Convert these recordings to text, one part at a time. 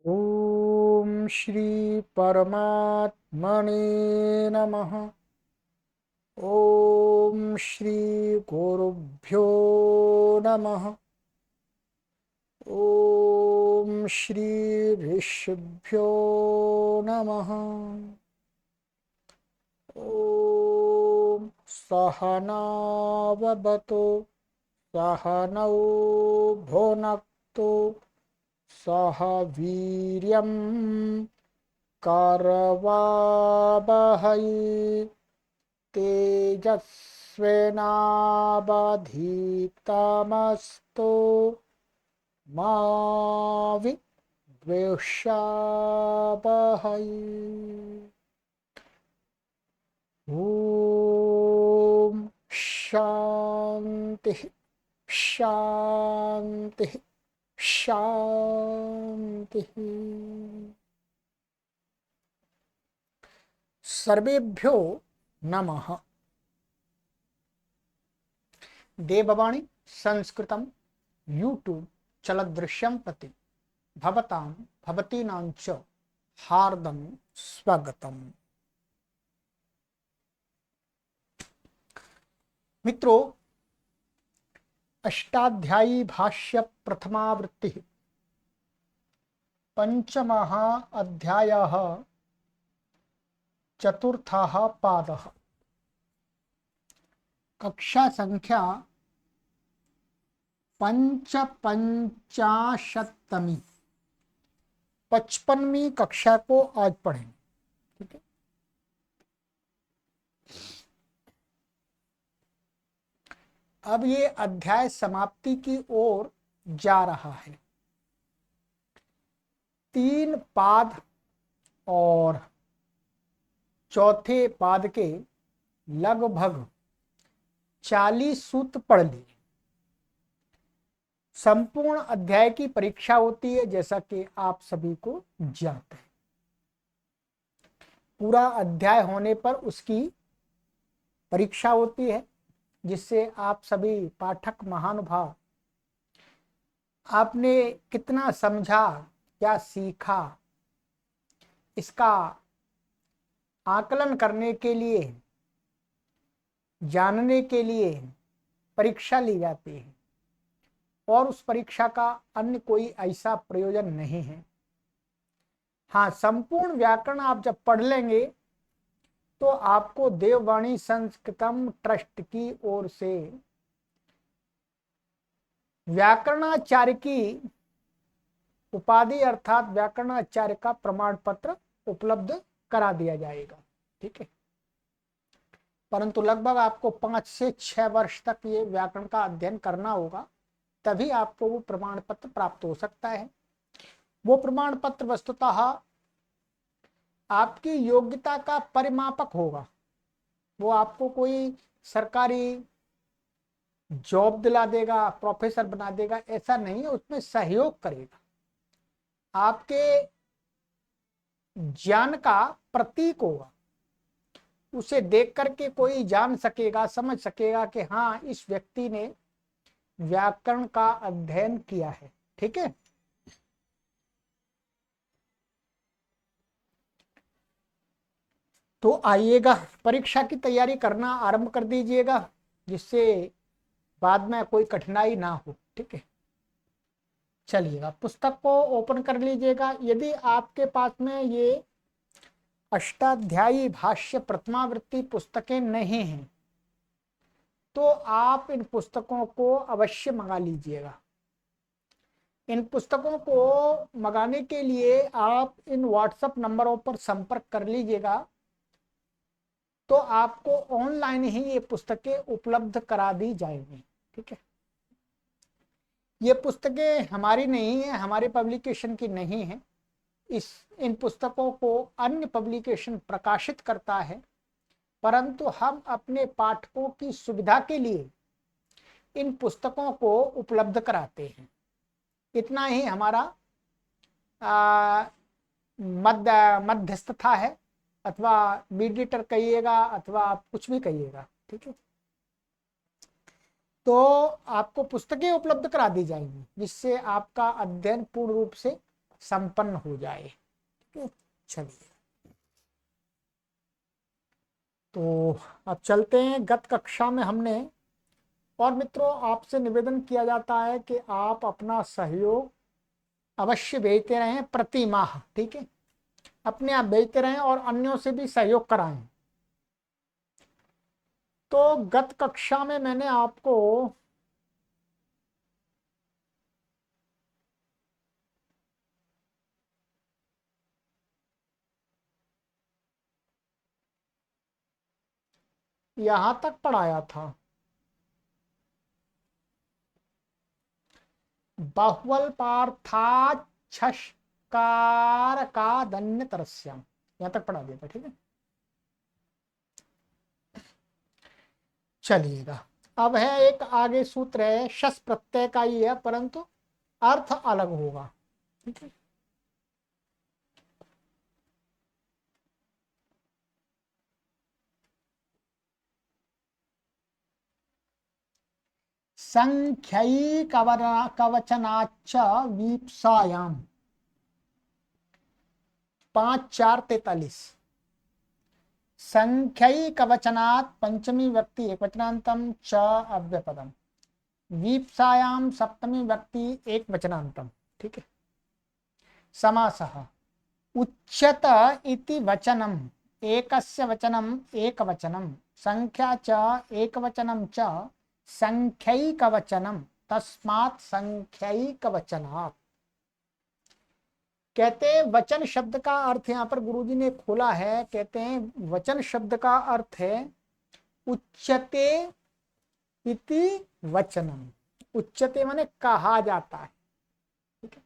ओम श्री परमात्मने नमः। ओम श्री गुरुभ्यो नमः। ओम श्री ऋषिभ्यो नमः। ओम सहनाववतु सहनौ भुनक्तु सह वीर्यं करवावहै तेजस्विनावधीतमस्तु मा विद्विषावहै। ॐ शान्ति शान्ति शांति। सर्वेभ्यो नमः। देववाणी संस्कृतं यूट्यूब चलदृश्यं प्रति भवतां भवतीनां च हार्दं स्वागतम्। मित्रों, अष्टाध्यायी भाष्य प्रथमावृत्ति पंचमः अध्यायः चतुर्थः पादः। कक्षा संख्या पंचपंचाशतमी 55वीं कक्षा को आज पढ़ेंगे। ठीक है। अब ये अध्याय समाप्ति की ओर जा रहा है। 3 पाद और चौथे पाद के लगभग 40 सूत्र पढ़ लिए। संपूर्ण अध्याय की परीक्षा होती है, जैसा कि आप सभी को ज्ञात है। पूरा अध्याय होने पर उसकी परीक्षा होती है, जिससे आप सभी पाठक महानुभाव आपने कितना समझा, क्या सीखा, इसका आकलन करने के लिए, जानने के लिए परीक्षा ली जाती है। और उस परीक्षा का अन्य कोई ऐसा प्रयोजन नहीं है। हाँ, संपूर्ण व्याकरण आप जब पढ़ लेंगे तो आपको देववाणी संस्कृतम ट्रस्ट की ओर से व्याकरणाचार्य की उपाधि अर्थात व्याकरणाचार्य का प्रमाण पत्र उपलब्ध करा दिया जाएगा। ठीक है। परंतु लगभग आपको 5 से 6 वर्ष तक ये व्याकरण का अध्ययन करना होगा, तभी आपको वो प्रमाण पत्र प्राप्त हो सकता है। वो प्रमाण पत्र वस्तुतः आपकी योग्यता का परिमापक होगा। वो आपको कोई सरकारी जॉब दिला देगा, प्रोफेसर बना देगा, ऐसा नहीं है। उसमें सहयोग करेगा, आपके ज्ञान का प्रतीक होगा। उसे देख करके कोई जान सकेगा, समझ सकेगा कि हाँ, इस व्यक्ति ने व्याकरण का अध्ययन किया है। ठीक है। तो आइएगा, परीक्षा की तैयारी करना आरंभ कर दीजिएगा, जिससे बाद में कोई कठिनाई ना हो। ठीक है। चलिएगा, पुस्तक को ओपन कर लीजिएगा। यदि आपके पास में ये अष्टाध्यायी भाष्य प्रथमावृत्ति पुस्तकें नहीं हैं, तो आप इन पुस्तकों को अवश्य मंगा लीजिएगा। इन पुस्तकों को मंगाने के लिए आप इन व्हाट्सएप नंबरों पर संपर्क कर लीजिएगा, तो आपको ऑनलाइन ही ये पुस्तकें उपलब्ध करा दी जाएंगी। ठीक है। ये पुस्तकें हमारी नहीं है, हमारे पब्लिकेशन की नहीं है। इन पुस्तकों को अन्य पब्लिकेशन प्रकाशित करता है, परंतु हम अपने पाठकों की सुविधा के लिए इन पुस्तकों को उपलब्ध कराते हैं। इतना ही हमारा मध्यस्थता है, अथवा मीडिएटर कहिएगा, अथवा आप कुछ भी कहिएगा। ठीक है। तो आपको पुस्तकें उपलब्ध करा दी जाएंगी, जिससे आपका अध्ययन पूर्ण रूप से संपन्न हो जाए। चलिए, तो अब चलते हैं। गत कक्षा में हमने, और मित्रों आपसे निवेदन किया जाता है कि आप अपना सहयोग अवश्य भेजते रहें प्रति माह, ठीक है, अपने आप भेजते रहें और अन्यों से भी सहयोग कराएं। तो गत कक्षा में मैंने आपको यहां तक पढ़ाया था, बहुवल पार्थाच्छकार का धन्य तरस्याम, यहां तक पढ़ा दिया था, ठीक है। चलिएगा, अब है एक आगे सूत्र है, शस प्रत्यय का ही है परंतु अर्थ अलग होगा, ठीक है। संख्यैकवचनाच्च वीप्सायाम, 5-4-43। संख्यैकवचनात् पंचमी व्यक्ति एकवचनांतम च अव्यपदम, वीप्सायाम सप्तमी व्यक्ति एक वचनांतम, ठीक है। समासः उच्यत इति वचनम एकस्य वचनम एकवचनम, संख्या च एकवचनम च संख्यैकवचनम, तस्मात् संख्यैकवचनात्। कहते हैं वचन शब्द का अर्थ यहाँ पर गुरुजी ने खोला है, कहते हैं वचन शब्द का अर्थ है उच्यते इति वचनम। उच्यते माने कहा जाता है, ठीक है।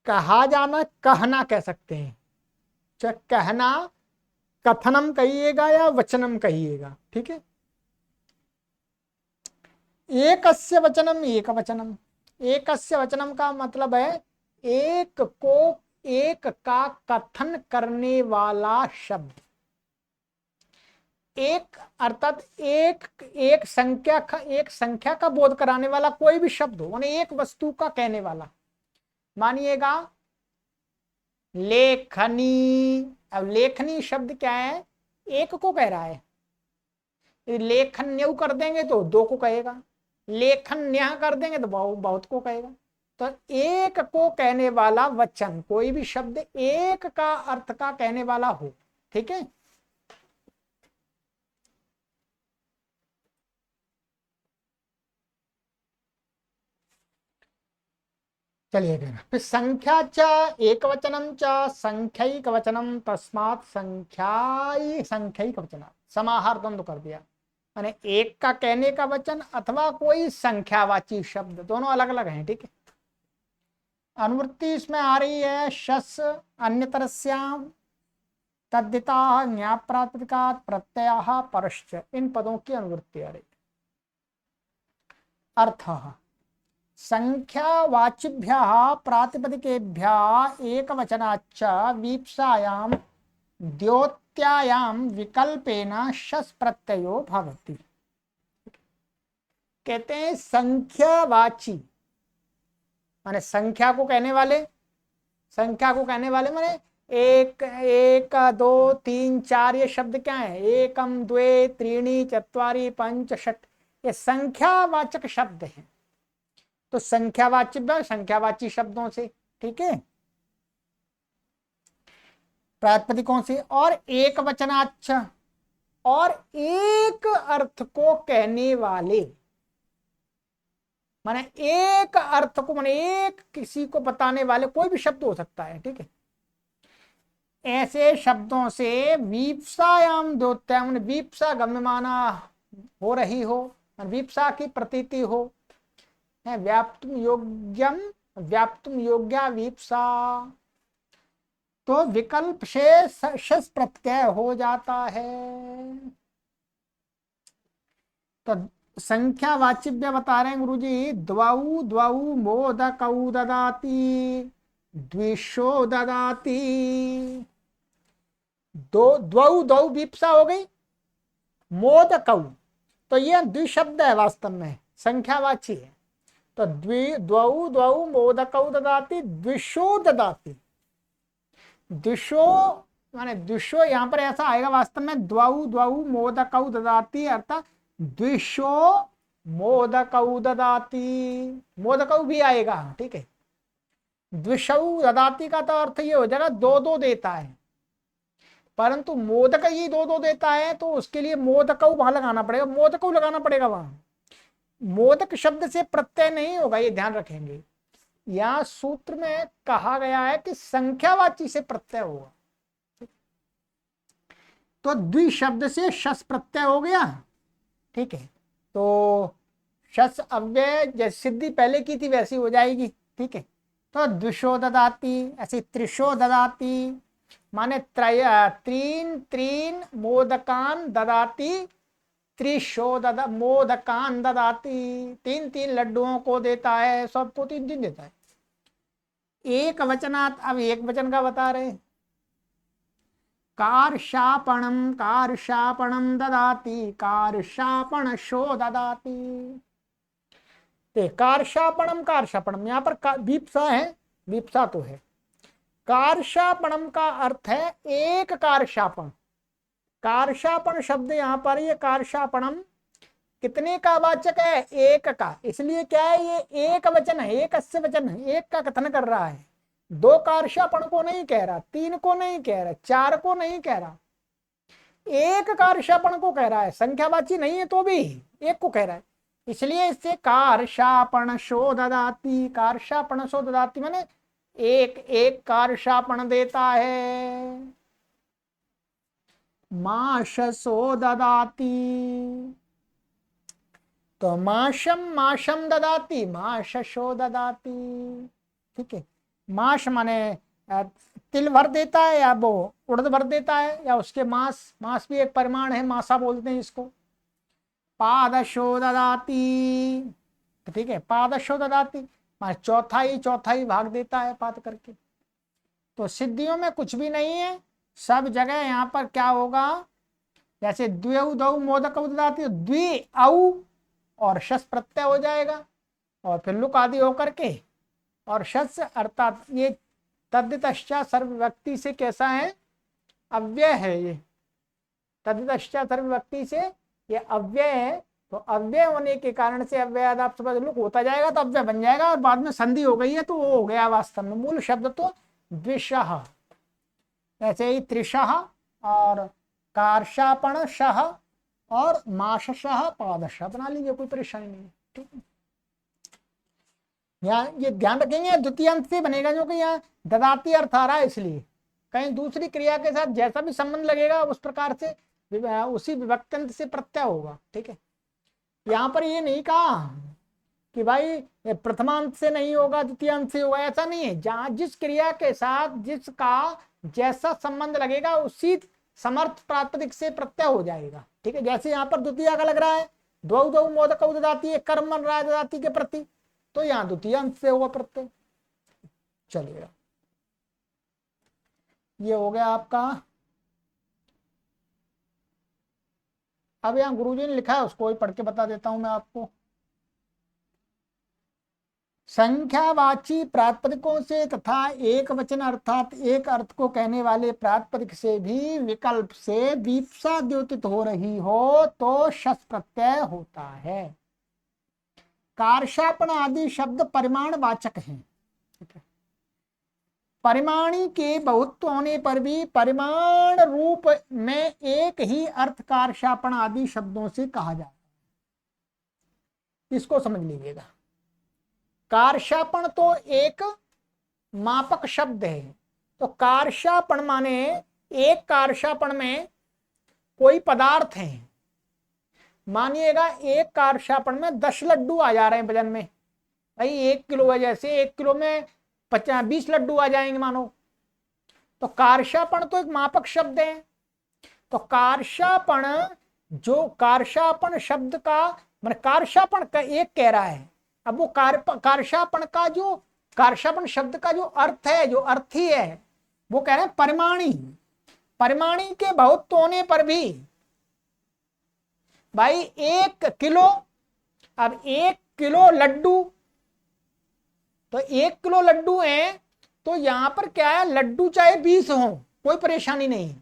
कहा जाना, कहना कह सकते हैं, चाहे कहना कथनम कहिएगा या वचनम कहिएगा, ठीक है। एकस्य वचनम एक वचनम, एकस्य वचनम का मतलब है एक को, एक का कथन करने वाला शब्द, एक अर्थात एक संख्या का बोध कराने वाला कोई भी शब्द हो, माने एक वस्तु का कहने वाला। मानिएगा लेखनी, अब लेखनी शब्द क्या है, एक को कह रहा है। लेखन्यु कर देंगे तो दो को कहेगा, लेखन्य कर देंगे तो बहुत को कहेगा। तो एक को कहने वाला वचन, कोई भी शब्द एक का अर्थ का कहने वाला हो, ठीक है। चलिए फिर संख्या च एक वचनम च संख्यैक वचनम, तस्मात् संख्यैक वचन, समाहार द्वंद्व कर दिया, माने एक का कहने का वचन अथवा कोई संख्यावाची शब्द, दोनों अलग अलग हैं, ठीक है। अनुवृत्ति इसमें आ रही है शस अन्यतरस्याम तद्धिता ज्ञाप्रातिपदिकात् प्रत्ययः परश्च, इन पदों की अनुवृत्ति आ रही है। अर्थः संख्यावाचिभ्यः प्रातिपदिकेभ्यः एकवचनाच्च वीप्सायां द्योत्यायां विकल्पेन शस प्रत्ययो भवति। कहते हैं संख्यावाची माने संख्या को कहने वाले, संख्या को कहने वाले माने एक, एक, दो, तीन, चार, ये शब्द क्या है, एकम द्वे त्रीणि चत्वारि पंच षट, ये संख्यावाचक शब्द हैं। तो संख्यावाची शब्दों से, ठीक है, प्रातिपदिकों से, और एक वचनाच्च, और एक अर्थ को कहने वाले, माने एक अर्थ को, माने एक किसी को बताने वाले कोई भी शब्द हो सकता है, ठीक है। ऐसे शब्दों से वीप्सायाम द्योत्याम, वीप्सा गम्यमाना हो रही हो, वीप्सा की प्रतीति हो, व्याप्तुम योग्यम, व्याप्तुम योग्या वीप्सा, तो विकल्प से शस प्रत्यय हो जाता है। तो संख्यावाचिव्य बता रहे हैं गुरुजी, द्वौ द्वौ मोदकौ ददाति, द्विषो ददाति, दो द्वौ द्वौ वीप्सा हो गई, मोदकौ, तो ये द्विशब्द है, वास्तव में संख्यावाची है। तो द्वौ द्वौ मोदकौ ददाति द्विषो ददाति। द्विषो माने द्विषो यहां पर ऐसा आएगा वास्तव में, द्वौ द्वौ मोदकौ ददाति अर्थात द्विषो मोदकौ ददाति, मोदकौ भी आएगा, ठीक है। द्विषौ ददाति का तो अर्थ ये हो जाएगा दो दो देता है, परंतु मोदक ही दो दो देता है तो उसके लिए मोदकौ वहां लगाना पड़ेगा, मोदकौ लगाना पड़ेगा वहां। मोदक शब्द से प्रत्यय नहीं होगा, ये ध्यान रखेंगे। यहां सूत्र में कहा गया है कि संख्यावाची से प्रत्यय होगा, तो द्वि शब्द से शस प्रत्यय हो गया, ठीक है। तो शस अव्यय जैसे सिद्धि पहले की थी वैसी हो जाएगी, ठीक है। तो द्विषो ददाति, ऐसे त्रिशो ददाति माने त्रीन त्रीन मोदकान ददाति, त्रिशो मोदकान ददाति, तीन तीन लड्डुओं को देता है, सबको तीन तीन देता है। एक वचनात्, अब एक वचन का बता रहे, कार्शापणम कार्शापणम ददाति, कार्शापणशो ददाति। कार्शापणम कार्शापणम, यहां पर विप्सा है, विप्सा तो है। कार्शापणम का अर्थ है एक कार्शापण। कार्शापण शब्द यहां पर, ये कार्शापणम कितने का वाचक है? एक का, इसलिए क्या है ये एक वचन है, एक अस्य वचन है, एक का कथन कर रहा है। दो कार्शापण को नहीं कह रहा, तीन को नहीं कह रहा, चार को नहीं कह रहा, एक कार्शापण को कह रहा है। संख्यावाची नहीं है तो भी एक को कह रहा है, इसलिए इससे कार्शापण शो ददाति, कार्शापण शो ददाति माने एक एक कार्शापण देता है। माशसो ददाति, तो माशम माशम ददाति, माशशो ददाति, ठीक है। माश माने तिल भर देता है या वो उड़द भर देता है, या उसके मास, मास भी एक परिमाण है, मासा बोलते हैं इसको। पादशो ददाति, तो ठीक है, पादशो ददाति माने चौथाई चौथाई भाग देता है पाद करके। तो सिद्धियों में कुछ भी नहीं है, सब जगह यहाँ पर क्या होगा, जैसे द्वौ द्वौ मोदकौ ददाति, द्वि औ और शस प्रत्यय हो जाएगा, और फिर लुक आदि होकर के और शस, अर्थात ये तद्धितश्चात् सर्वविभक्ति से कैसा है? अव्यय है ये, तद्धितश्चात् सर्वविभक्ति से ये अव्यय है। तो अव्यय होने के कारण से अव्ययादाप से लुक होता जाएगा तो अव्यय बन जाएगा, और बाद में संधि हो गई है तो वो हो गया वास्तव में। मूल शब्द तो द्विशः, ऐसे ही त्रिशः और कार्शापणशः और माशशः पादशः बना लीजिए, कोई परेशानी नहीं है, ठीक है। यहाँ ये ध्यान रखेंगे द्वितीय अंत से बनेगा, जो कि यहाँ ददाती अर्थ आ रहा है, इसलिए कहीं दूसरी क्रिया के साथ जैसा भी संबंध लगेगा उस प्रकार से उसी विभक्त्यंत से प्रत्यय होगा, ठीक है। यहाँ पर ये नहीं कहा कि भाई प्रथमांत से नहीं होगा द्वितीयांत से होगा, ऐसा नहीं है। जहां जिस क्रिया के साथ जिसका जैसा संबंध लगेगा उसी समर्थ प्रातिपदिक से प्रत्यय हो जाएगा, ठीक है। जैसे यहाँ पर द्वितीय का लग रहा है, द्वौ द्वौ मोदकौ ददाति, एक कर्म बन रहा है ददाति के प्रति, तो यहाँ द्वितीयांत से होगा प्रत्यय, चलिएगा। ये हो गया आपका। अब यहाँ गुरुजी ने लिखा है, उसको ही पढ़ के बता देता हूं मैं आपको। संख्यावाची प्रातिपदिकों से तथा एक वचन अर्थात एक अर्थ को कहने वाले प्रातिपदिक से भी विकल्प से विप्सा द्योतित हो रही हो तो शस प्रत्यय होता है। कार्शापण आदि शब्द परिमाण वाचक हैं, परिमाणी के बहुत्व होने पर भी परिमाण रूप में एक ही अर्थ कार्शापण आदि शब्दों से कहा जाता है, इसको समझ लीजिएगा। कार्शापण तो एक मापक शब्द है, तो कार्शापण माने एक कार्शापण में कोई पदार्थ है, मानिएगा एक कार्शापण में 10 लड्डू आ जा रहे हैं वजन में, भाई 1 किलो है, जैसे 1 किलो में 20 लड्डू आ जाएंगे मानो, तो कार्शापण तो एक मापक शब्द है। तो कार्शापण, जो कार्शापण शब्द का मतलब कार्शापण का एक कह रहा है, अब वो कार्शापण का जो कार्शापण शब्द का जो अर्थ है, जो अर्थी है, वो कह रहे हैं परिमाणी। परिमाणी के बहुत होने पर भी भाई 1 किलो, अब 1 किलो लड्डू तो 1 किलो लड्डू है, तो यहां पर क्या है, लड्डू चाहे 20 हो कोई परेशानी नहीं।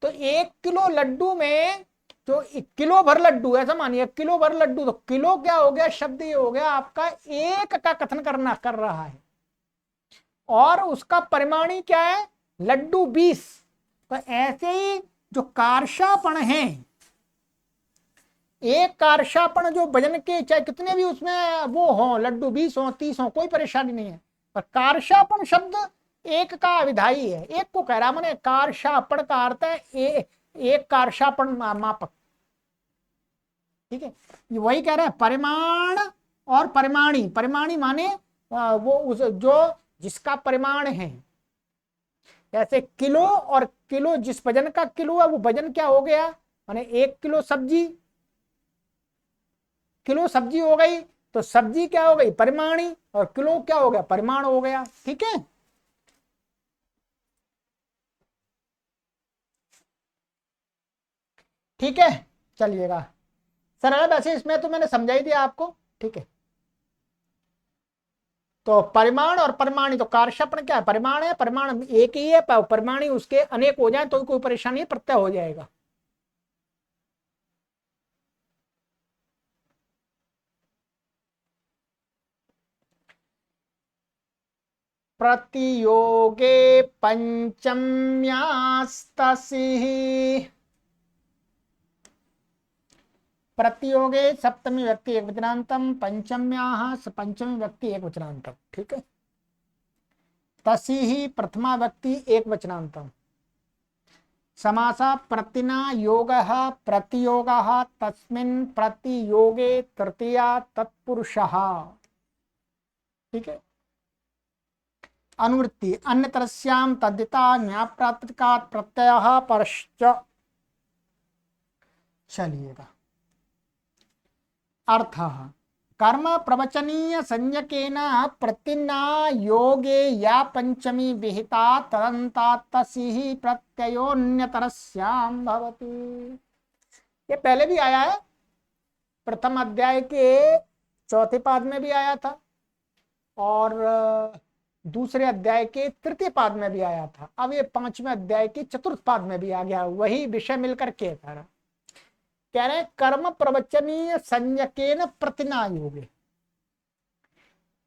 तो 1 किलो लड्डू में जो 1 किलो भर लड्डू, ऐसा मानिए 1 किलो भर लड्डू, तो किलो क्या हो गया, शब्द ये हो गया आपका एक का कथन कर रहा है, और उसका परिमाणी क्या है, लड्डू 20। तो ऐसे ही जो कारशापण है, एक कारशापण जो वजन के चाहे कितने भी उसमें वो हो, लड्डू 20 हो 30 हो कोई परेशानी नहीं है, पर कारशापण शब्द एक का विधायी है, एक को कह रहा, मैंने कारशापण का अर्थ है एक कारशापण मापक। ठीक है, ये वही कह रहे हैं परिमाण और परिमाणी। परिमाणी माने वो उस जो जिसका परिमाण है, जैसे किलो और किलो, जिस वजन का किलो है वो वजन क्या हो गया, माने 1 किलो सब्जी, किलो सब्जी हो गई, तो सब्जी क्या हो गई, परिमाणी, और किलो क्या हो गया, परिमाण हो गया। ठीक है, ठीक है, चलिएगा सरल। वैसे इसमें तो मैंने समझाई दिया आपको। ठीक है, तो परिमाण और परिमाणी, तो कारशापण क्या है, परिमाण है, परिमाण एक ही है, परिमाणी उसके अनेक हो जाए तो कोई परेशानी है, प्रत्यय हो जाएगा। प्रतियोगे पंचम्यास्तसिः, प्रतियोगे सप्तमी व्यक्ति एक वचनांतम, पंचम्याः पंचमी व्यक्ति एक वचनांतम। ठीक है, तसिः प्रथमा व्यक्ति एक वचनांतम, समासा प्रतिना योगः प्रतियोगः तस्मिन् प्रतियोगे तृतीया तत्पुरुषः। ठीक है, अनुवृत्ति अन्यतरस्याम तद्धिता ज्ञाप्रातिकात् प्रत्ययः परश्च। चलिएगा, अर्थः कर्म प्रवचनीय संज्ञकेन प्रतिना योगे या पंचमी विहिता तदन्तात् तसिः प्रत्ययोन्यतरस्याम भवति। ये पहले भी आया है, प्रथम अध्याय के चौथे पाद में भी आया था, और दूसरे अध्याय के तृतीय पाद में भी आया था। अब ये पांचवें अध्याय के चतुर्थ पाद में भी आ गया, वही विषय मिलकर के कह रहे कर्म प्रवचनीय संज्ञकेन प्रतिना योगे।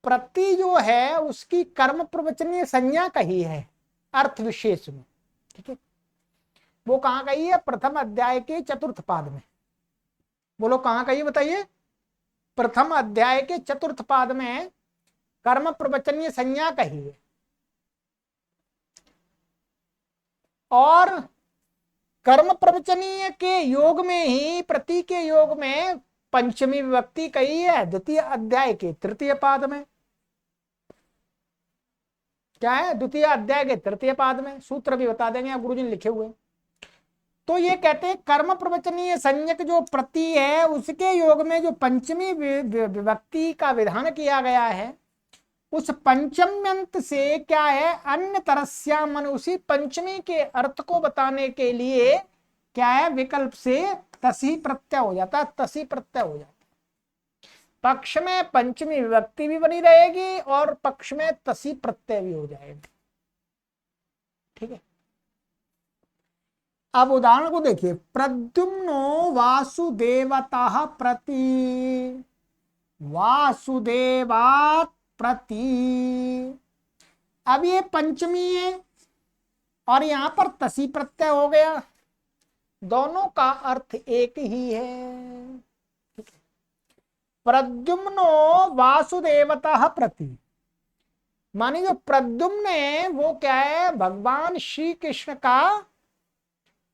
प्रति जो है उसकी कर्म प्रवचनीय संज्ञा कही है अर्थ विशेष में। ठीक है, वो कहां कही है, प्रथम अध्याय के चतुर्थ पाद में। बोलो कहां कही, बताइए। प्रथम अध्याय के चतुर्थ पाद में कर्म प्रवचनीय संज्ञा कही है, और कर्म प्रवचनीय के योग में ही, प्रति के योग में पंचमी विभक्ति कही है द्वितीय अध्याय के तृतीय पाद में। क्या है, द्वितीय अध्याय के तृतीय पाद में, सूत्र भी बता देंगे आप, गुरुजी ने लिखे हुए। तो ये कहते हैं कर्म प्रवचनीय संज्ञक जो प्रति है उसके योग में जो पंचमी विभक्ति का विधान किया गया है, उस पंचम्यंत से क्या है, अन्य तरस्या मन, उसी पंचमी के अर्थ को बताने के लिए क्या है, विकल्प से तसी प्रत्यय हो जाता है, तसी प्रत्यय हो जाता है। पक्ष में पंचमी विभक्ति भी बनी रहेगी और पक्ष में तसी प्रत्यय भी हो जाएगा। ठीक है, अब उदाहरण को देखिए, प्रद्युम्नो वासुदेवतः प्रति, वासुदेवात् प्रति। अब ये पंचमी है और यहां पर तसी प्रत्यय हो गया, दोनों का अर्थ एक ही है। प्रद्युम्नो वासुदेवतः प्रति, मानी जो प्रद्युम्न है वो क्या है, भगवान श्री कृष्ण का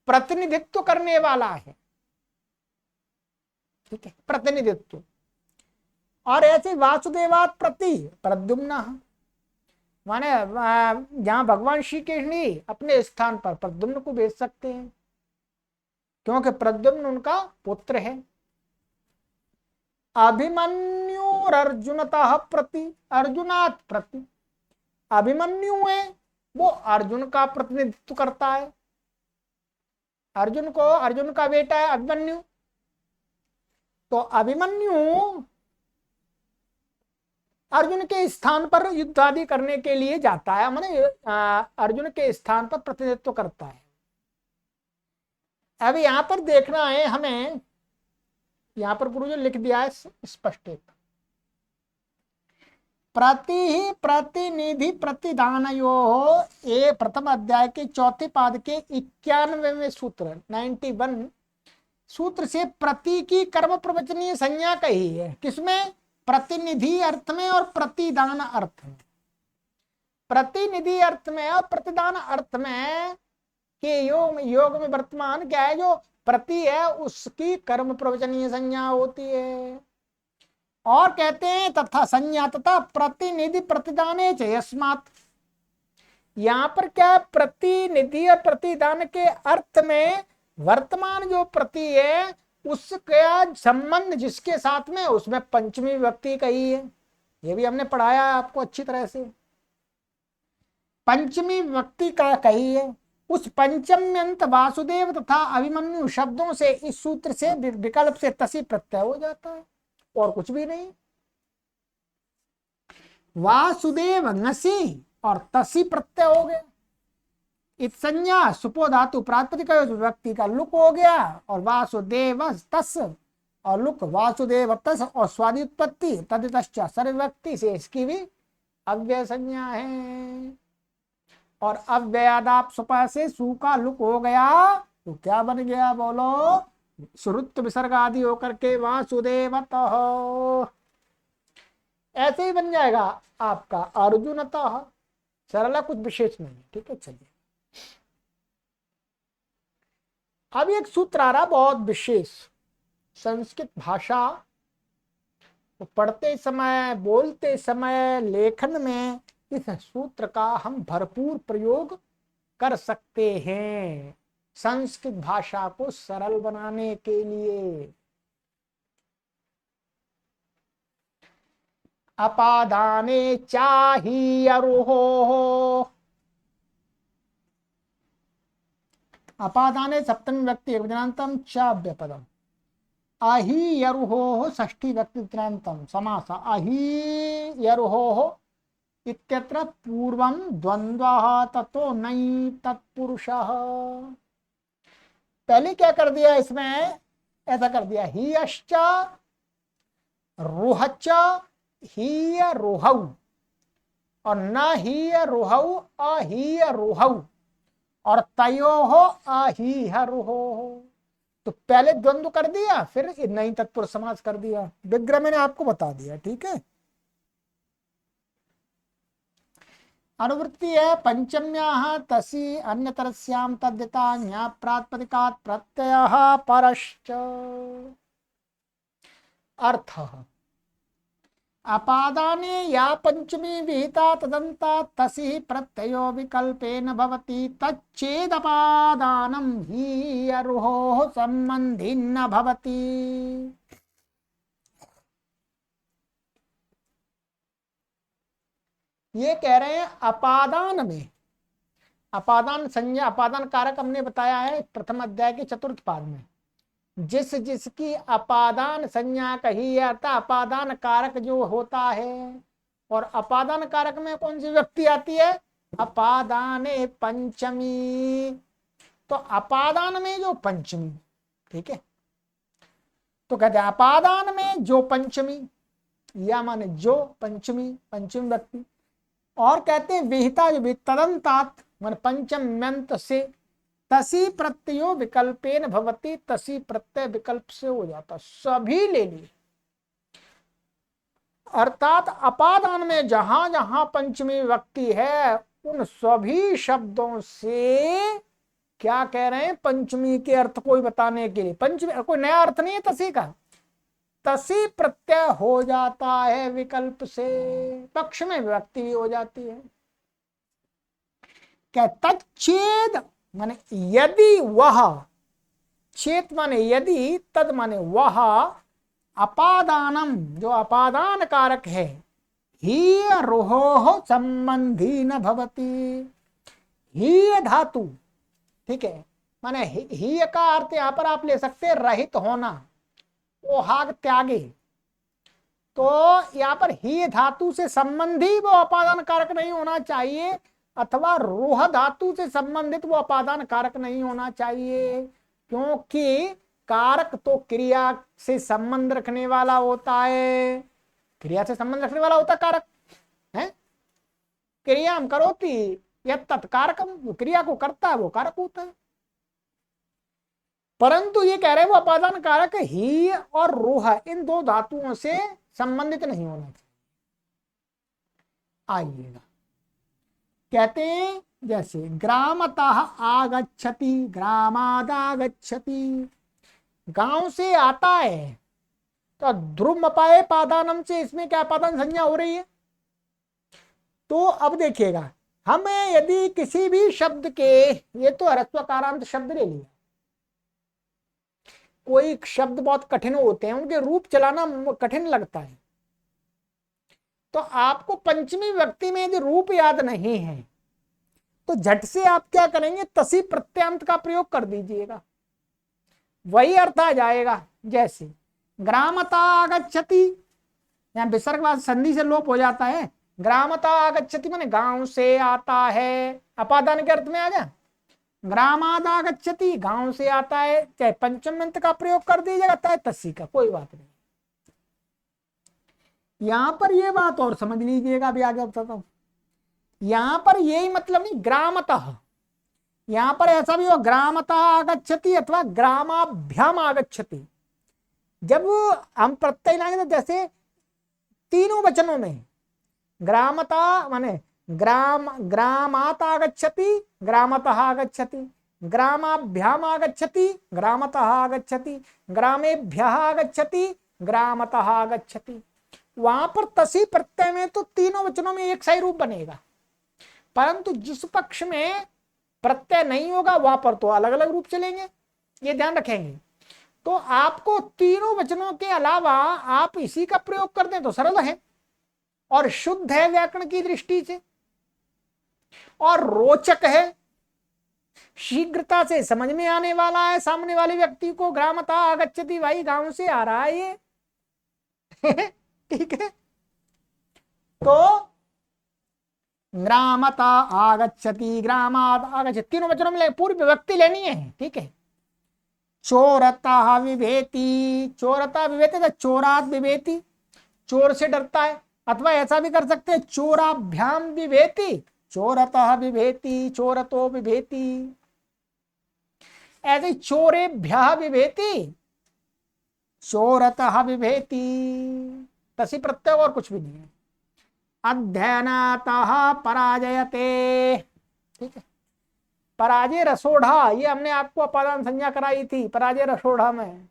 प्रतिनिधित्व करने वाला है। ठीक है, प्रतिनिधित्व। और ऐसे वासुदेवात् प्रति प्रद्युम्न, माने जहां भगवान श्री कृष्ण ही अपने स्थान पर प्रद्युम्न को भेज सकते हैं, क्योंकि प्रद्युम्न उनका पुत्र है। अभिमन्यु और अर्जुनतः प्रति, अर्जुनात् प्रति, अभिमन्यु है वो अर्जुन का प्रतिनिधित्व करता है, अर्जुन को, अर्जुन का बेटा है अभिमन्यु, तो अभिमन्यु अर्जुन के स्थान पर युद्ध आदि करने के लिए जाता है, माने अर्जुन के स्थान पर प्रतिनिधित्व करता है। अब यहां पर देखना है हमें, यहां पर गुरु जी लिख दिया है स्पष्ट, प्रति प्रतिनिधि प्रतिदानयो, ये प्रथम अध्याय के चौथे पाद के 91वें सूत्र 91 सूत्र से प्रति की कर्म प्रवचनीय संज्ञा कही है। किसमें? प्रतिनिधि अर्थ में और प्रतिदान अर्थ में। प्रतिनिधि अर्थ में और प्रतिदान अर्थ में के योग में वर्तमान क्या है, जो प्रति है उसकी कर्म प्रवचनीय संज्ञा होती है। और कहते हैं तथा संज्ञा तथा प्रतिनिधि प्रतिदाने च यस्मात्, यहां पर क्या प्रतिनिधि और प्रतिदान के अर्थ में वर्तमान जो प्रति है उसका संबंध जिसके साथ में, उसमें पंचमी विभक्ति कही है। ये भी हमने पढ़ाया आपको अच्छी तरह से, पंचमी विभक्ति का कही है। उस पंचम्यंत वासुदेव तथा अभिमन्यु शब्दों से इस सूत्र से विकल्प से तसी प्रत्यय हो जाता है, और कुछ भी नहीं। वासुदेव ngसी और तसी प्रत्यय हो गया। इत संज्ञा सुपो धातु प्रातिपदिक विभक्ति का लुक हो गया, और वासुदेव तस और लुक वासुदेव तस और स्वादि उत्पत्ति तदितश्च सर्वविभक्ति से इसकी भी अव्यय संज्ञा है। और अव्ययादाप सुपा से सु का लुक हो गया तो क्या बन गया बोलो? श्रुत विसर्ग आदि होकर के वासुदेवतः, ऐसे ही बन जाएगा आपका अर्जुनतः। सरला, कुछ विशेष नहीं। ठीक है, चलिए अब एक सूत्र आ रहा बहुत विशेष। संस्कृत भाषा तो पढ़ते समय, बोलते समय, लेखन में इस सूत्र का हम भरपूर प्रयोग कर सकते हैं संस्कृत भाषा को सरल बनाने के लिए। अपादाने चाहियरुहो, अपादाने सप्तमी व्यक्ति एकवचनान्तम च व्यपदम, अहियरुहो षष्ठी व्यक्ति तृतीयान्तम समास, अहियरुहो इत्यत्र पूर्वं द्वंद्वः ततो नई तत्पुरुषः। पहले क्या कर दिया इसमें, ऐसा कर दिया हियश्च रुहच हीय रुहौ, और न हीय रुहौ अहीय रुहौ, और तयोः अहीह रुहो। तो पहले द्वंद्व कर दिया, फिर नई तत्पुरुष समास कर दिया। विग्रह मैंने आपको बता दिया। ठीक है, अनुवृत्ति है पंचम्याः तसी अन्यतरस्यां तद्यता न्या प्रातिपदिकात् प्रत्ययः परश्च। अर्थः अपादाने या पंचमी विहिता तदन्ता तसी प्रत्ययो विकल्पेन भवति, तच्चेदपादानं हि अरुहोः सम्बन्धी न भवति। ये कह रहे हैं अपादान में, अपादान संज्ञा, अपादान कारक हमने बताया है प्रथम अध्याय के चतुर्थ पाद में। जिस जिसकी अपादान संज्ञा कही है, अर्थात अपादान कारक जो होता है। और अपादान कारक में कौन सी व्यक्ति आती है? अपादाने पंचमी। तो अपादान में जो पंचमी, ठीक है, तो कहते हैं अपादान में जो पंचमी, या माने जो पंचमी, पंचमी व्यक्ति। और कहते हैं विहिता जो भी तदंतात माने पंचम्यंत से, तसी प्रत्ययो विकल्पेन भवति, तसी प्रत्यय विकल्प से हो जाता। सभी ले लिए, अर्थात अपादान में जहां जहां पंचमी विभक्ति है उन सभी शब्दों से क्या कह रहे हैं, पंचमी के अर्थ को बताने के लिए। पंचमी कोई नया अर्थ नहीं है तसी का, तसी प्रत्यय हो जाता है विकल्प से, पक्ष में विभक्ति भी हो जाती है। क्या तच्छेद माने यदि वह, चेत माने यदि, तद माने वह, अपादानम जो अपादान कारक है, ही रोहो संबंधी न भवति। ही धातु, ठीक है, माने ही का अर्थ यहां पर आप ले सकते हैं रहित होना, ओहाग त्यागे, तो यहाँ पर ही धातु से संबंधी वो अपादान कारक नहीं होना चाहिए, अथवा रोह धातु से संबंधित वो अपादान कारक नहीं होना चाहिए, क्योंकि कारक तो क्रिया से संबंध रखने वाला होता है। क्रिया से संबंध रखने वाला होता कारक है। क्रिया करोति या तत्कारकम, क्रिया को करता है वो कारक होता है। परंतु ये कह रहे हैं वो अपादान कारक ही और रोह इन दो धातुओं से संबंधित नहीं होना चाहिए। आइएगा, कहते हैं जैसे ग्रामतः आगच्छति, ग्रामादागच्छति, गांव से आता है, तो ध्रुम अपाए पादानम से इसमें क्या पादान संज्ञा हो रही है। तो अब देखिएगा, हमें यदि किसी भी शब्द के, ये तो ह्रस्वकारांत शब्द ले लिया, कोई शब्द बहुत कठिन होते हैं, उनके रूप चलाना कठिन लगता है, तो आपको पंचमी विभक्ति में यदि रूप याद नहीं है तो झट से आप क्या करेंगे, तसी प्रत्यांत का प्रयोग कर दीजिएगा, वही अर्थ आ जाएगा। जैसे ग्रामता आगच्छति, यहाँ विसर्गवाद संधि से लोप हो जाता है। ग्रामता आगच्छति माने गांव से आता है, अपादान के अर्थ में आ गया। ग्रामाद आगच्छति, गांव से आता है, चाहे पंचम अंत का प्रयोग कर दीजिएगा, चाहे तस्सी का, कोई बात नहीं। यहां पर ये बात और समझ लीजिएगा, अभी आगे बताता हूं। यहां पर यही मतलब नहीं, ग्रामतः, यहां पर ऐसा भी हो ग्रामतः आगच्छति अथवा ग्रामाभ्याम आगच्छति। जब हम प्रत्यय लाएंगे तो जैसे तीनों वचनों में ग्रामता माने ग्रामात आगच्छति, ग्रामतः आगच्छति, ग्रामाभ्याम आगच्छति, ग्रामतः आगच्छति, ग्रामेभ्यः आगच्छति, ग्रामतः आगच्छति। वहां पर तसी प्रत्यय में तो तीनों वचनों में एक सा रूप बनेगा, परंतु जिस पक्ष में प्रत्यय नहीं होगा वहां पर तो अलग अलग रूप चलेंगे, ये ध्यान रखेंगे। तो आपको तीनों वचनों के अलावा आप इसी का प्रयोग कर दें तो सरल है और शुद्ध है व्याकरण की दृष्टि से, और रोचक है, शीघ्रता से समझ में आने वाला है सामने वाले व्यक्ति को। ग्रामता आगच्छति, भाई गांव से आ रहा है ये ठीक है। तो ग्रामता आगच्छति, ग्रामाद आगच्छति, तीनों वचनों में पूरी विभक्ति लेनी है, ठीक है। चोरता विभेति, चोरता विभेति तो चोरात विभेति, चोर से डरता है, अथवा ऐसा भी कर सकते हैं चोराभ्याम विभेति, चोरतः विभेति, चोरतो विभेति। ऐसे चोरेभ्यः विभेति, चोरतः विभेति, तसी प्रत्यय और कुछ भी नहीं है। अध्ययनातः पराजयते, ठीक है। पराजय रसोढ़ा, ये हमने आपको अपादान संज्ञा कराई थी पराजय रसोढ़ा में।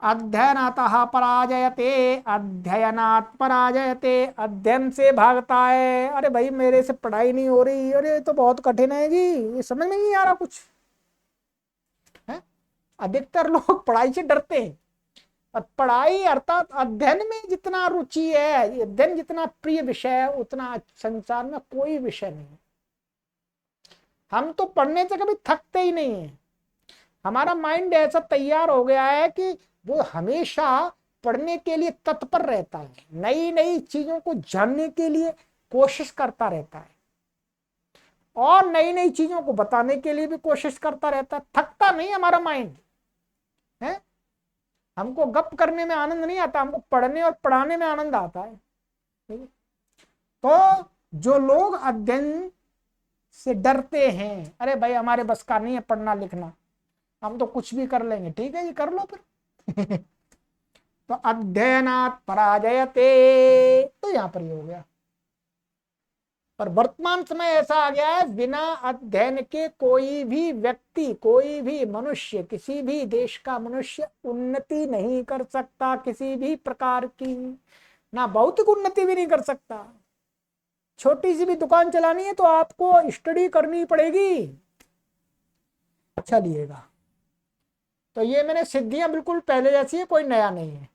अध्ययनातः पराजयते, अध्ययनात् पराजयते, अध्ययन से भागता है। अरे भाई मेरे से पढ़ाई नहीं हो रही, अरे तो बहुत कठिन है जी, ये समझ में नहीं आ रहा कुछ है। अधिकतर लोग पढ़ाई से डरते हैं, और पढ़ाई अर्थात अध्ययन में जितना रुचि है, अध्ययन जितना प्रिय विषय है, उतना संसार में कोई विषय नहीं है। हम तो पढ़ने से कभी थकते ही नहीं है, हमारा माइंड ऐसा तैयार हो गया है कि वो हमेशा पढ़ने के लिए तत्पर रहता है, नई नई चीजों को जानने के लिए कोशिश करता रहता है, और नई नई चीजों को बताने के लिए भी कोशिश करता रहता है। थकता नहीं हमारा माइंड है। हमको गप करने में आनंद नहीं आता, हमको पढ़ने और पढ़ाने में आनंद आता है। तो जो लोग अध्ययन से डरते हैं, अरे भाई हमारे बस का नहीं है पढ़ना लिखना, हम तो कुछ भी कर लेंगे, ठीक है जी कर लो फिर तो अध्ययनात् पराजयते, तो यहां पर ये हो गया। पर वर्तमान समय ऐसा आ गया है, बिना अध्ययन के कोई भी व्यक्ति, कोई भी मनुष्य, किसी भी देश का मनुष्य उन्नति नहीं कर सकता, किसी भी प्रकार की, ना भौतिक उन्नति भी नहीं कर सकता। छोटी सी भी दुकान चलानी है तो आपको स्टडी करनी पड़ेगी। चलिएगा, तो ये मैंने सिद्धियां बिल्कुल पहले जैसी है, कोई नया नहीं है।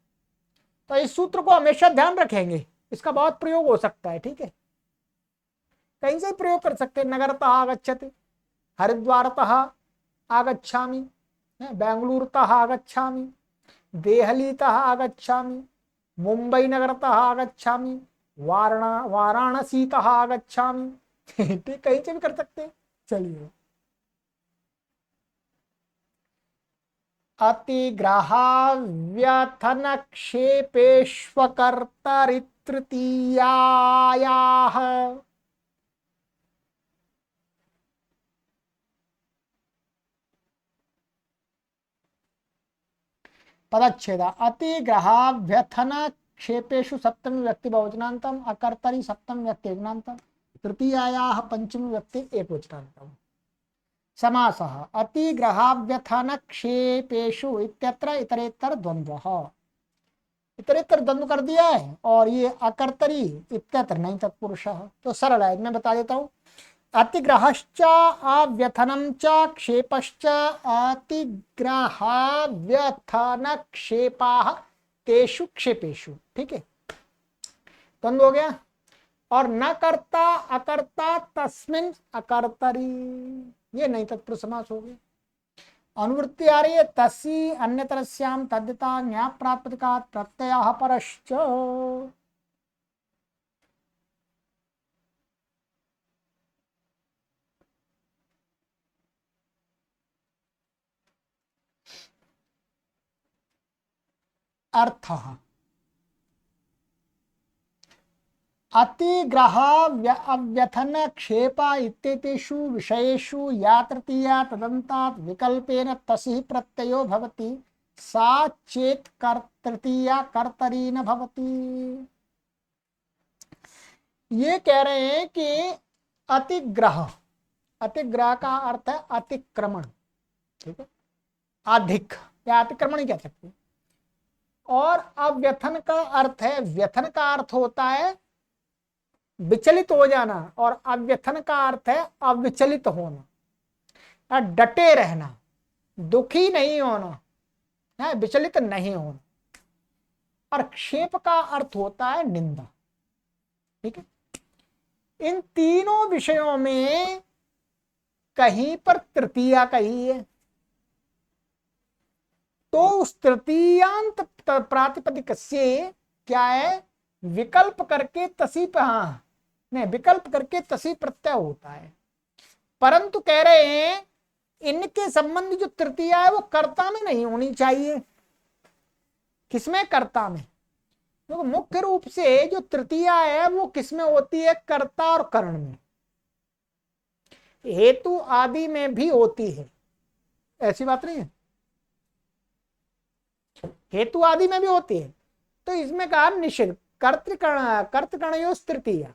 तो इस सूत्र को हमेशा ध्यान रखेंगे, इसका बहुत प्रयोग हो सकता है, ठीक है। कहीं से प्रयोग कर सकते हैं, नगरतः आगच्छति, हरिद्वारतः आगच्छामि, बेंगलुरुतः आगच्छामि, देहलीतः आगच्छामि, मुंबई नगरतः आगच्छामि, वाराणसीतः आगच्छामि। ठीक, कहीं से भी कर सकते हैं। चलिए, अतिग्रहाव्यथनक्षेपेष्वकर्तरितृतीयायाः पदच्छेद। अतिग्रहाभ्यथन क्षेपेषु सप्तमी व्यक्ति बहुवचनान्तम, अकर्तरि सप्तमी व्यक्ति एकवचनान्तम, तृतीयायाः पंचमी व्यक्ति एकवचनान्तम। समासः अतिग्रहाभ्यथन क्षेपेषु इत्यत्र इतरेतर द्वंद्वः। इतरेतर द्वंद्व कर दिया है, और ये अकर्तरी इत्यत्र नहीं तत्पुरुषः। तो सरल है, मैं बता देता हूँ। अतिग्रहश्च अव्यथनं च क्षेपश्च अतिग्रहाव्यथन क्षेपाः तेषु क्षेपेषु। ठीक है, द्वंद्व हो गया। और न कर्ता अकर्ता तस्मिन् अकर्तरी, ये नहीं तत्पुरुष समास हो गया। अनुवृत्ति आ रही है, तसी अन्यतरस्याम तद्यता न्याय प्रातिपदिकात् प्रत्ययः परश्च। अर्थः अतिग्रह अव्यथन क्षेपा इत्येतेषु विषयेषु या तृतीया तदन्तात् विकल्पेन तसिः प्रत्ययो भवति, सा चेत् तृतीया कर्तरी न भवति। ये कह रहे हैं कि अतिग्रह, अतिग्रह का अर्थ है अतिक्रमण। ठीक है, अधिक या अतिक्रमण ही कह सकते हैं। और अव्यथन का अर्थ है, व्यथन का अर्थ होता है विचलित हो जाना, और अव्यथन का अर्थ है अविचलित होना, डटे रहना, दुखी नहीं होना, है विचलित नहीं होना। और क्षेप का अर्थ होता है निंदा। ठीक है, इन तीनों विषयों में कहीं पर तृतीया कही है, तो उस तृतीयांत प्रातिपदिक से क्या है, विकल्प करके तसी, हाँ नहीं, विकल्प करके तसी प्रत्यय होता है। परंतु कह रहे हैं इनके संबंधी जो तृतीया है वो कर्ता में नहीं होनी चाहिए। किसमें? कर्ता में। तो मुख्य रूप से जो तृतीया है वो किसमें होती है? कर्ता और करण में। हेतु आदि में भी होती है, ऐसी बात नहीं है, हेतु आदि में भी होती है। तो इसमें कहा निषेध कर्तृकरणयोः तृतीया,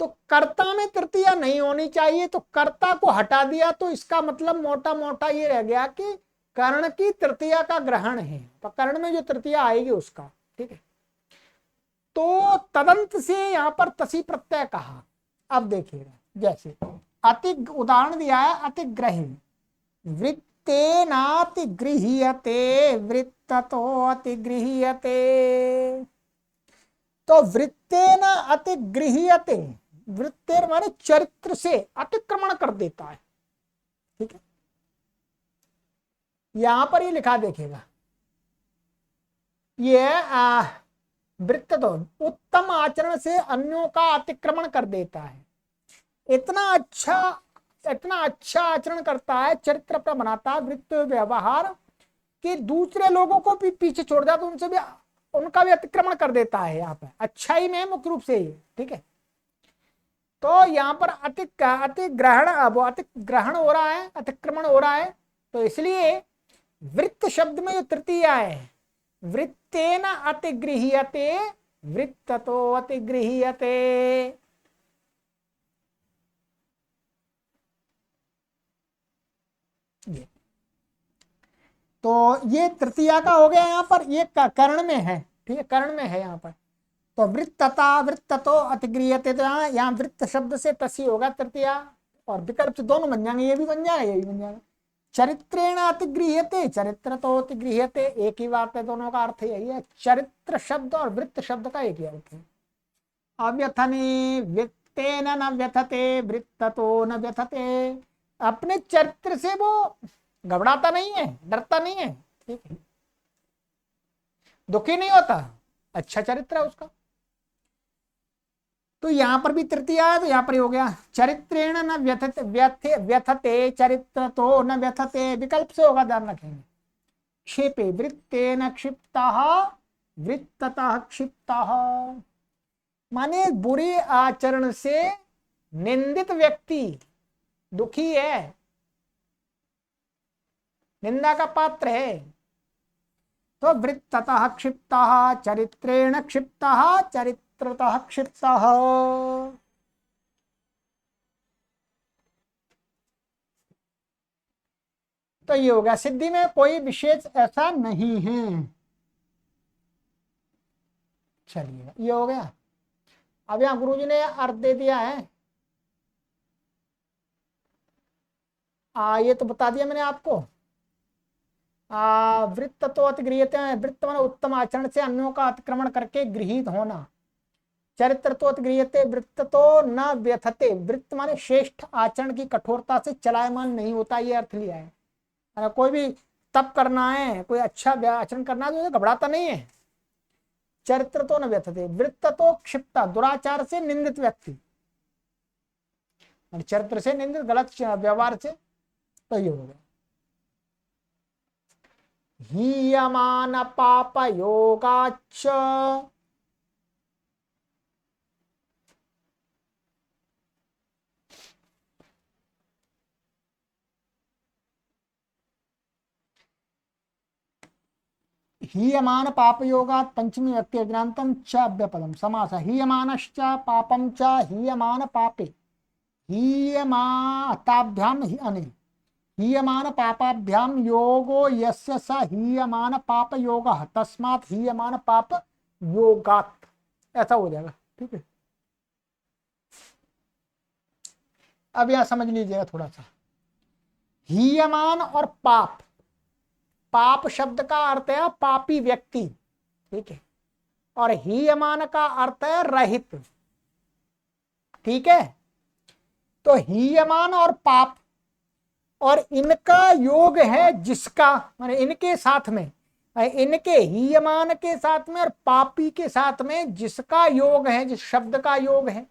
तो कर्ता में तृतीया नहीं होनी चाहिए। तो कर्ता को हटा दिया, तो इसका मतलब मोटा मोटा ये रह गया कि कर्ण की तृतीया का ग्रहण है, तो कर्ण में जो तृतीया आएगी उसका। ठीक है, तो तदंत से यहां पर तसी प्रत्यय कहा। अब देखिएगा, जैसे अति उदाहरण दिया है, अतिग्रही वृत्तेनातिगृह्यते वृत्ततो अतिगृह्यते। तो वृत्तेन अतिगृह्यते, वृत्तेर माने चरित्र से अतिक्रमण कर देता है। ठीक है, यहां पर ये लिखा देखिएगा, ये वृत्त तो उत्तम आचरण से अन्यों का अतिक्रमण कर देता है। इतना अच्छा आचरण करता है, चरित्र अपना बनाता है, वृत्त व्यवहार कि दूसरे लोगों को भी पीछे छोड़ दिया, तो उनसे भी, उनका भी अतिक्रमण कर देता है। यहाँ पर अच्छाई में मुख्य रूप से। ठीक है, तो यहाँ पर अतिग्रहण हो रहा है, अतिक्रमण हो रहा है। तो इसलिए वृत्त शब्द में जो तृतीया है, वृत्तेन अतिगृह्यते वृत्ततो अतिगृह्यते, तो ये तृतीया का हो गया। यहाँ पर ये कर्ण में है। ठीक है, कर्ण में है यहाँ पर। तो वृत्तता वृत्ततो अतिगृह्यते, तो यहाँ वृत्त शब्द से तसी होगा तृतीया, और विकल्प से दोनों बन जाएंगे, ये भी बन जाएगा, ये भी बन जाएगा। चरित्रेण अतिगृह्यते चरित्र तो अतिगृह्यते, एक ही बात है, दोनों का अर्थ यही है। चरित्र शब्द और वृत्त शब्द का एक ही अर्थ है। अव्यथने वृत्तेन न व्यथते वृत्ततो न व्यथते, अपने चरित्र से वो घबराता नहीं है, डरता नहीं है। ठीक है, दुखी नहीं होता, अच्छा चरित्र है उसका। तो यहां पर भी तृतीया है, तो यहां पर हो गया चरित्रेण न व्यथते, व्यथते चरित्र तो न व्यथते, विकल्प से होगा, ध्यान रखेंगे। क्षिपे वृत्तेन क्षिप्तः वृत्ततः क्षिप्तः, माने बुरे आचरण से निंदित व्यक्ति दुखी है, निंदा का पात्र है। तो वृत्ततः क्षिप्तः चरित्रेण क्षिप्तः चरित्रतः क्षिप्तः। तो ये हो गया, सिद्धि में कोई विशेष ऐसा नहीं है। चलिए ये हो गया। अब यहां गुरुजी ने अर्थ दे दिया है, ये तो बता दिया मैंने आपको। वृत्त तो अतिगृह्यते, वृत्त माने उत्तम आचरण से अन्यों का अतिक्रमण करके गृहीत होना। चरित्र तो अतिगृह्यते, वृत्त तो न व्यथते, वृत्त माने श्रेष्ठ आचरण की कठोरता से चलायमान नहीं होता, ये अर्थ लिया है। अगर कोई भी तप करना है, कोई अच्छा आचरण करना है तो घबराता नहीं है। चरित्र तो न व्यथते, वृत्त तो क्षिप्ता, दुराचार से निंदित व्यक्ति, चरित्र से निंदित, गलत व्यवहार से। तो ये हो गया हीयमान पाप योगाच्च, हीयमान पाप योगात् पंचमी व्यक्ति अज्ञानतम च अव्यपदम समास, हीयमानश्च पापम च हीयमान पापे, हीयमाताभ्याम अने हीयमान पापाभ्याम योगो यस्य स हीयमान पाप योगः तस्मात् हीयमान पाप योगात्, ऐसा हो जाएगा। ठीक है, अब यहां समझ लीजिएगा थोड़ा सा। हीयमान और पाप, पाप शब्द का अर्थ है पापी व्यक्ति, ठीक है, और हीयमान का अर्थ है रहित। ठीक है, तो हीयमान और पाप, और इनका योग है जिसका, माने इनके साथ में, इनके हीयमान के साथ में और पापी के साथ में जिसका योग है, जिस शब्द का योग है,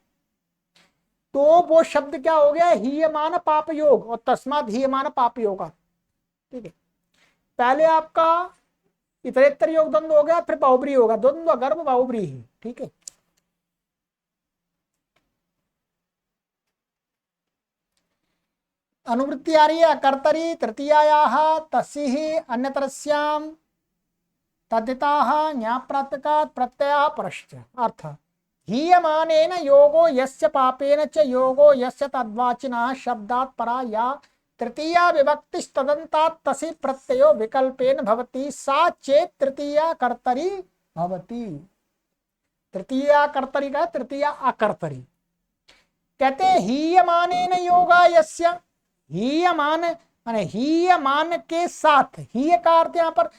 तो वो शब्द क्या हो गया, हीयमान पाप योग, और तस्मात् हीयमान पाप योगा। ठीक है, पहले आपका इतरेतर योग द्वंद्व हो गया, फिर बाहुब्री होगा, द्वंद्व गर्भ बाहुब्री ही। ठीक है, अनुवृत्ति आ रही है कर्तरी तृतीयायाः तस्य ही अन्यतरस्याम तद्धिताः न्याप्रातकात् प्रत्ययः परश्च। अर्थ हीयमानेन योगो यस्य पापेन च योगो यस्य तद्वाचिनः शब्दात् परा या तृतीया विभक्तिस्तदन्तात् तस्य प्रत्ययो विकल्पेन भवति, सा चेत् तृतीया कर्तरी भवति। तृतीया कर्तरी का तृतीया अकर्तरी। कहते हीयमानेन योगा यस्य, हीयमान माने हीयमान के साथ, हीय का अर्थ यहाँ पर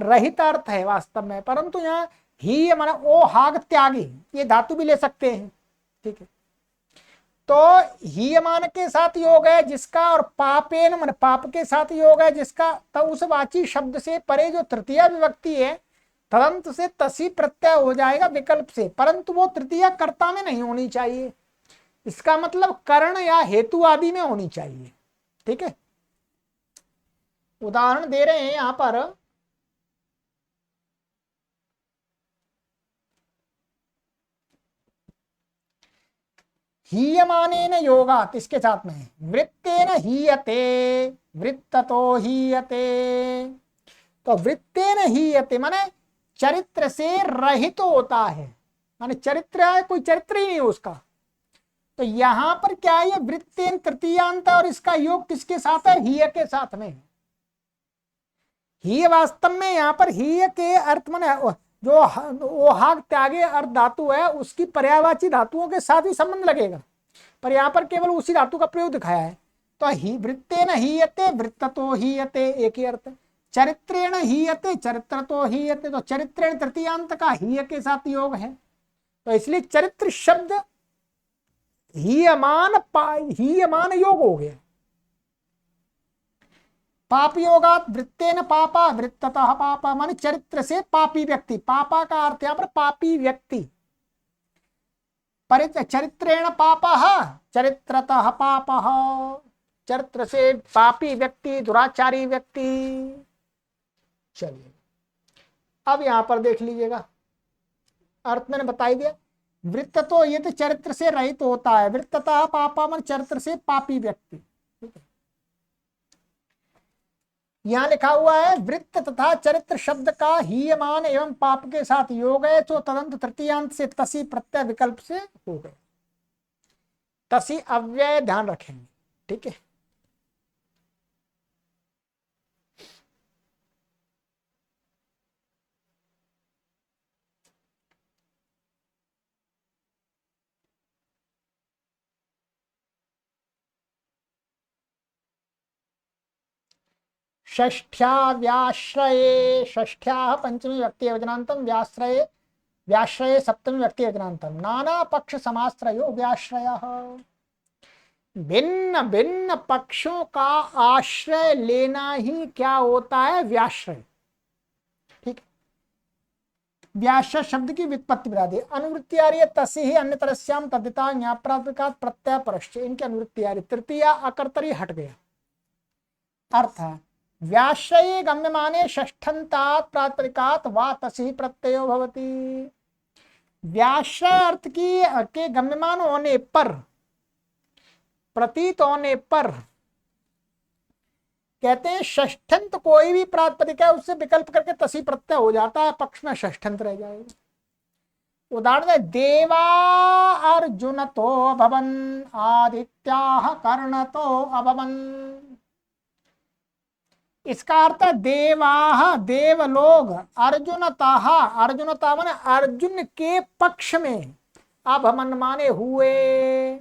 रहित अर्थ है वास्तव में, परंतु यहाँ हीय माने ओ हाग त्यागी, ये धातु भी ले सकते हैं। ठीक है, तो हीयमान के साथ योग है जिसका, और पापेन माने पाप के साथ योग है जिसका, तो उस वाची शब्द से परे जो तृतीया विभक्ति है तदंत से तसी प्रत्यय हो जाएगा विकल्प से, परंतु वो तृतीया कर्ता में नहीं होनी चाहिए, इसका मतलब कर्ण या हेतु आदि में होनी चाहिए। ठीक है, उदाहरण दे रहे हैं यहां पर, हीयमानेन योगात्, इसके साथ में वृत्तेन हीयते, वृत्ततो हीयते, तो वृत्तेन हीयते माने चरित्र से रहित होता है, माने चरित्र है, कोई चरित्र ही नहीं उसका। तो यहां पर क्या है, ये वृत्तेन तृतीयांत, और इसका योग किसके साथ है, हीय के साथ में। हीय वास्तव में यहां पर हीय के अर्थ माने जो ओहाग त्यागे अर्थ धातु है उसकी पर्यायवाची धातुओं के साथ ही संबंध लगेगा, पर यहां पर केवल उसी धातु का प्रयोग दिखाया है। तो ही वृत्तेन हीयते, वृत्ततो हीयते, एक ही अर्थ। चरित्रेण हीयते, चरित्रतो हीयते, तो चरित्रेण तृतीयांत का हीय के साथ योग है, तो इसलिए चरित्र शब्द हीयमान हीयमान योग हो गया। पापी योगात वृत्तेन पापा, वृत्ततः पापा माने चरित्र से पापी व्यक्ति। पापा का अर्थ यहाँ पर पापी व्यक्ति। चरित्रेण पापः, चरित्रतः पापः, चरित्र से पापी व्यक्ति, दुराचारी व्यक्ति। चलिए अब यहां पर देख लीजिएगा, अर्थ मैंने बता ही दिया। वृत्त तो ये तो चरित्र से रहित होता है, वृत्ततः पापा मन चरित्र से पापी व्यक्ति। ठीक है, यहां लिखा हुआ है वृत्त तथा चरित्र शब्द का हीयमान एवं पाप के साथ योग है तो तदंत तृतीयांत से तसी प्रत्यय विकल्प से हो गए। तसी अव्यय ध्यान रखेंगे। ठीक है, षष्ठ्या व्याश्रये, षष्ठ्या पंचमी व्यक्ति वचनांतम, व्याश्रये व्याश्रये सप्तमी व्यक्ति वचनांतम, नाना पक्ष समाश्रयो व्याश्रयः। भिन्न भिन्न पक्षों का आश्रय लेना ही क्या होता है, व्याश्रय। ठीक, व्याश्रय शब्द की व्युत्पत्ति बता दी। अनुवृत्ति आ रही है तसी ही अन्य तरस्याम तद्धिता ज्ञाप्रात्मिकात् प्रत्यय परश्च, इनकी अनुवृत्ति आ रही, तृतीया अकर्तरी हट गया। अर्थ व्याश्रये गम्यमाने षष्ठन्तात् प्रातिपदिकात् वा तसी प्रत्ययो भवति। व्याश्रय अर्थ की के गम्यमान होने पर, प्रतीत होने पर कहते हैं षष्ठंत कोई भी प्रातिपदिक है उससे विकल्प करके तसी प्रत्यय हो जाता है, पक्ष में षष्ठंत रह जाएगा। उदाहरण है देवा अर्जुन तो अभवन, आदित्याः कर्ण तो अभवन। इसका अर्थ है देवाह देवलोग, अर्जुनतः, अर्जुनतः माने अर्जुन के पक्ष में, अभवन माने हुए।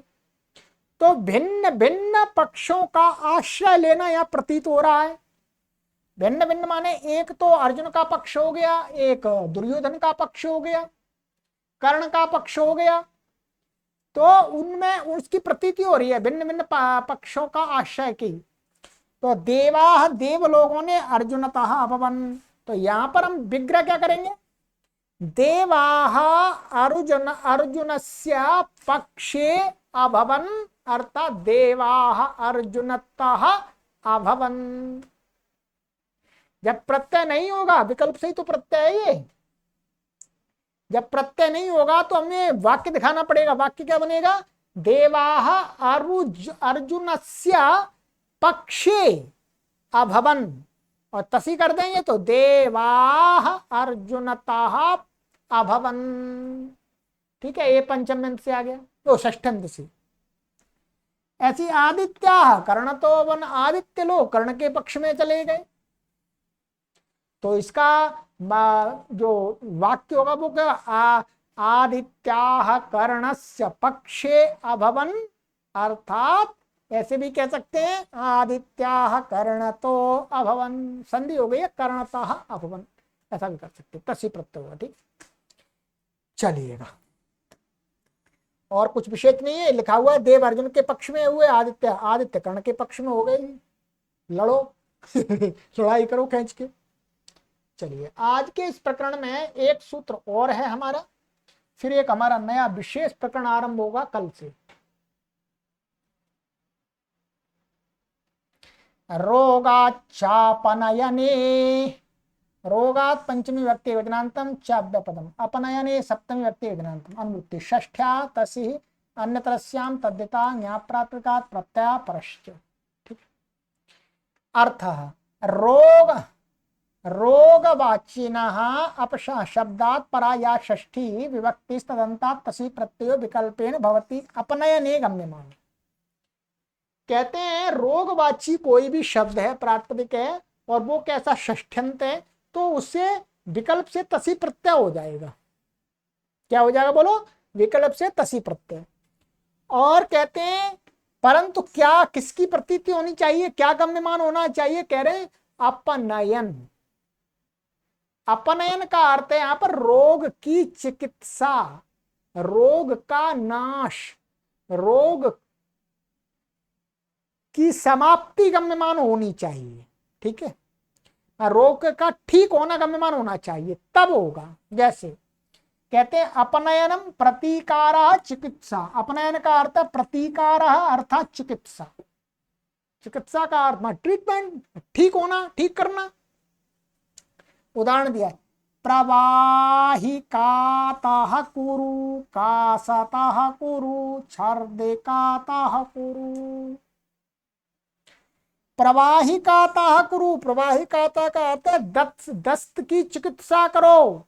तो भिन्न भिन्न पक्षों का आश्रय लेना यहां प्रतीत हो रहा है। भिन्न भिन्न माने एक तो अर्जुन का पक्ष हो गया, एक दुर्योधन का पक्ष हो गया, कर्ण का पक्ष हो गया। तो उनमें उसकी प्रतीति हो रही है भिन्न भिन्न पक्षों का आश्रय की। तो देवा देवलोगों ने अर्जुनतः अभवन, तो यहां पर हम विग्रह क्या करेंगे, देवाः अर्जुन अर्जुनस्य पक्षे अभवन, अर्थात देवाः अर्जुनतः अभवन। जब प्रत्यय नहीं होगा, विकल्प से ही तो प्रत्यय है ये, जब प्रत्यय नहीं होगा तो हमें वाक्य दिखाना पड़ेगा। वाक्य क्या बनेगा, देवाः अर्जुनस्य पक्षे अभवन, और तसी कर देंगे तो देवाः अर्जुनतः अभवन। ठीक है, ये पंचम से आ गया, तो षष्ठंत से। ऐसी आदित्याः कर्ण तो वन, आदित्य लोग कर्ण के पक्ष में चले गए। तो इसका जो वाक्य होगा वो क्या, आदित्याः कर्णस्य पक्षे अभवन, अर्थात ऐसे भी कह सकते हैं आदित्याः कर्ण तो अभवन, संधि हो गई है कर्णतः अभवन, ऐसा भी कर सकते, तसी प्रत्यय होगा। ठीक, चलिएगा और कुछ विशेष नहीं है, लिखा हुआ है देव अर्जुन के पक्ष में हुए, आदित्य आदित्य कर्ण के पक्ष में हो गए। लड़ो लड़ाई करो खींच के। चलिए आज के इस प्रकरण में एक सूत्र और है हमारा, फिर एक हमारा नया विशेष प्रकरण आरंभ होगा कल से। रोगाच्चापनयने, रोगात् पंचमी व्यक्ति वचनांतम चाव्यपदम, अपनयने सप्तमी व्यक्ति वचनांतम, अनुवृत्ति षष्ठ्या तसी अन्यतरस्याम तद्धिता ज्ञाप्रात्मिकात् प्रत्यय परश्च। ठीक, अर्थ रोग रोगवाचिनः अपशः शब्दात् परा या षष्ठी विभक्ति तदन्तात् तसी प्रत्ययो विकल्पेन भवति अपनयने गम्यमान। कहते हैं रोगवाची कोई भी शब्द है, प्रातिपदिक है, और वो कैसा षष्ठ्यंत है, तो उससे विकल्प से तसी प्रत्यय हो जाएगा। क्या हो जाएगा बोलो, विकल्प से तसी प्रत्यय। और कहते हैं परंतु क्या किसकी प्रतीति होनी चाहिए, क्या गम्यमान होना चाहिए, कह रहे हैं अपनयन। अपनयन का अर्थ है यहां पर रोग की चिकित्सा, रोग का नाश, रोग की समाप्ति गम्यमान होनी चाहिए। ठीक है, रोग का ठीक होना गम्यमान होना चाहिए, तब होगा। जैसे कहते हैं अपनयनम प्रतीकार चिकित्सा, अपनयन का अर्थ प्रतीकार अर्थात चिकित्सा, चिकित्सा का अर्थ ट्रीटमेंट, ठीक होना, ठीक करना। उदाहरण दिया है, प्रवाहिकातः कुरु कासतः कुरु छर्दिकातः कुरु। प्रवाहिकातः कुरु, प्रवाहिकाता का अर्थ है दस्त की चिकित्सा करो।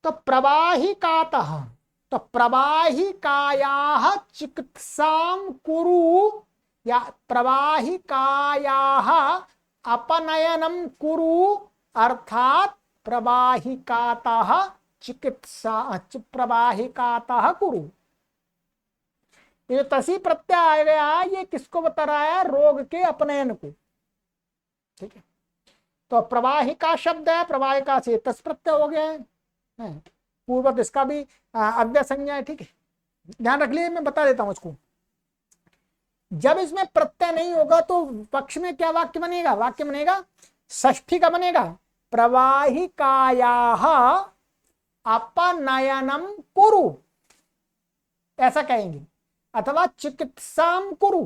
तो प्रवाहिकातः, तो प्रवाहिकायाः चिकित्सां कुरु या प्रवाहिकायाः अपनयनम कुरु अर्थात प्रवाहिकातः चिकित्सा, प्रवाहिकातः कुरु। ये तसी प्रत्यय आ गया, ये किसको बता रहा है? रोग के अपनयन को। ठीक है, तो प्रवाहिका शब्द है, प्रवाहिका से तस प्रत्यय हो गया है, पूर्वत इसका भी अव्यय संज्ञा है। ठीक है, ध्यान रख लिए, मैं बता देता हूं इसको। जब इसमें प्रत्यय नहीं होगा तो पक्ष में क्या वाक्य बनेगा? वाक्य बनेगा षष्ठी का बनेगा, प्रवाहिकायाः अपनयनम कुरु, ऐसा कहेंगे, अथवा चिकित्साम कुरु।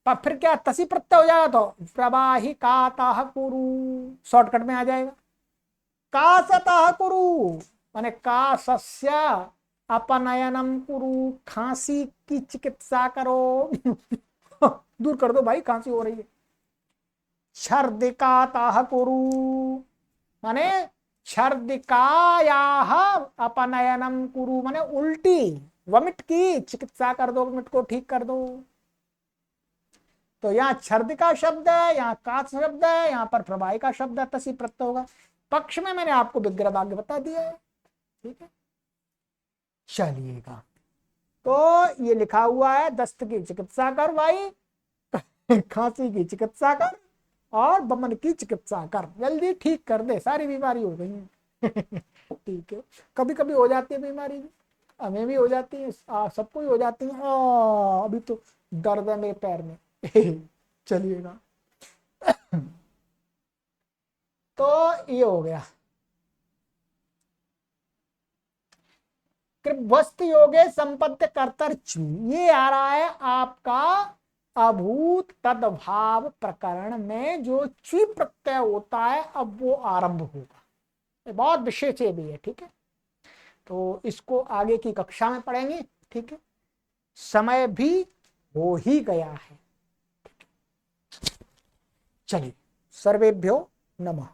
पर फिर क्या तसी प्रत्यय हो जाएगा, तो प्रवाहिकातः कुरु शॉर्टकट में आ जाएगा। कासतः कुरु माने कासस्य अपनयनम कुरु, खांसी की चिकित्सा करो। दूर कर दो भाई, खांसी हो रही है। छर्दिकातः कुरु माने छर्दिकायाः अपनयनम कुरु माने उल्टी, वमिट की चिकित्सा कर दो, वमिट को ठीक कर दो। तो यहाँ छर्दिका शब्द है, यहाँ कास शब्द है, यहाँ पर प्रवाहिका शब्द है, तसी प्रत्यय होगा। पक्ष में मैंने आपको विग्रह वाक्य बता दिया है। ठीक है, चलिएगा, तो ये लिखा हुआ है दस्त की चिकित्सा कर भाई, खांसी की चिकित्सा कर और बमन की चिकित्सा कर, जल्दी ठीक कर दे, सारी बीमारी हो गई है। ठीक है, कभी कभी हो जाती है बीमारी, हमें भी हो जाती है, सबको ही हो जाती है। अभी तो दर्द है मेरे पैर में। चलिएगा, तो ये हो गया। कृभ्वस्त योगे संपत्ति कर्तर्चु, ये आ रहा है आपका अभूत तद्भाव प्रकरण में जो ची प्रत्यय होता है, अब वो आरंभ होगा। ये बहुत विशेष ये भी है। ठीक है, तो इसको आगे की कक्षा में पढ़ेंगे। ठीक है, समय भी हो ही गया है। चलिए, सर्वेभ्यो नमः।